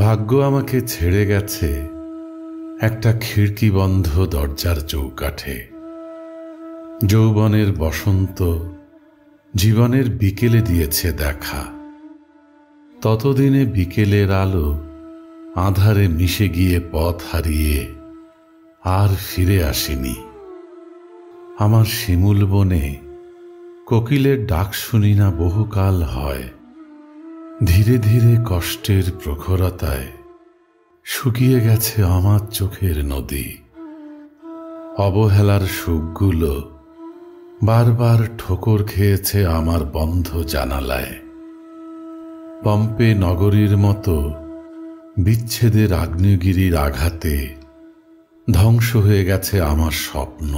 ভাগ্য আমাকে ছেড়ে গেছে একটা খিড়কি বন্ধ দরজার চৌকাঠে। যৌবনের বসন্ত জীবনের বিকেলে দিয়েছে দেখা। ততদিনে বিকেলের আলো আঁধারে মিশে গিয়ে পথ হারিয়ে আর ফিরে আসেনি। আমার শিমুল বনে কোকিলের ডাক শুনি না বহুকাল হয়। ধীরে ধীরে কষ্টের প্রখরতায় শুকিয়ে গেছে আমার চোখের নদী। অবহেলার সুখগুলো বারবার ঠোকর খেয়েছে আমার বন্ধ জানালায়। পম্পে নগরীর মতো বিচ্ছেদের আগ্নেয়গিরির আঘাতে ধ্বংস হয়ে গেছে আমার স্বপ্ন।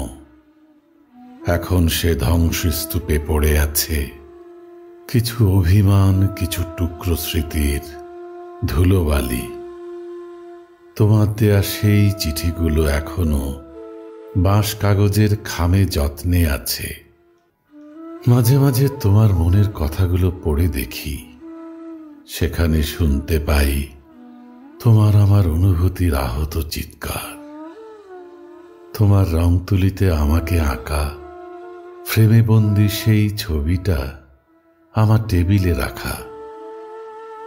এখন সে ধ্বংসস্তূপে পড়ে আছে কিছু অভিমান, কিছু টুকরো স্মৃতির ধুলোবালি। তোমার দেয়া সেই চিঠিগুলো এখনো বাঁশ কাগজের খামে যত্নে আছে। মাঝে মাঝে তোমার মনের কথাগুলো পড়ে দেখি, সেখানে শুনতে পাই তোমার আমার অনুভূতির আহত চিৎকার। তোমার রং তুলিতে আমাকে আঁকা ফ্রেমে বন্দি সেই ছবিটা আমার টেবিলে রাখা।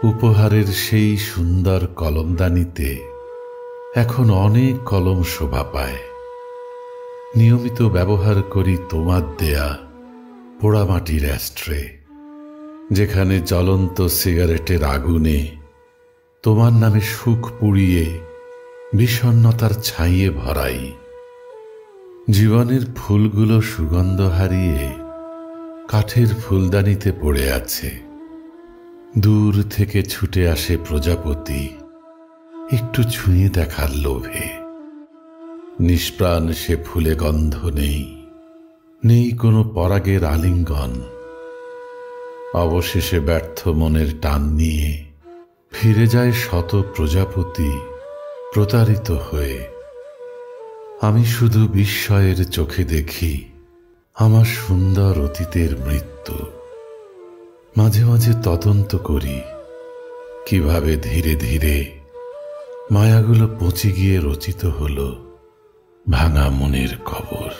উপহারের সেই সুন্দর কলমদানিতে এখন অনেক কলম শোভা পায়। নিয়মিত ব্যবহার করি তোমার দেয়া পোড়ামাটির অ্যাস্ট্রে, যেখানে জ্বলন্ত সিগারেটের আগুনে তোমার নামে সুখ পুড়িয়ে বিষণ্ণতার ছাইয়ে ভরাই। জীবনের ফুলগুলো সুগন্ধ হারিয়ে কাঠের ফুলদানিতে পড়ে আছে। দূর থেকে ছুটে আসে প্রজাপতি একটু ছুঁয়ে দেখার লোভে। নিষ্প্রাণ সে ফুলে গন্ধ নেই, নেই কোনো পরাগের আলিঙ্গন। অবশেষে ব্যর্থ মনের টান নিয়ে ফিরে যায় শত প্রজাপতি প্রতারিত হয়ে। আমি শুধু বিস্ময়ের চোখে দেখি আমার সুন্দর অতীতের মৃত্যু। মাঝে মাঝে তদন্ত করি কিভাবে ধীরে ধীরে মায়াগুলো পচে গিয়ে রচিত হলো ভাঙা মনের কবর।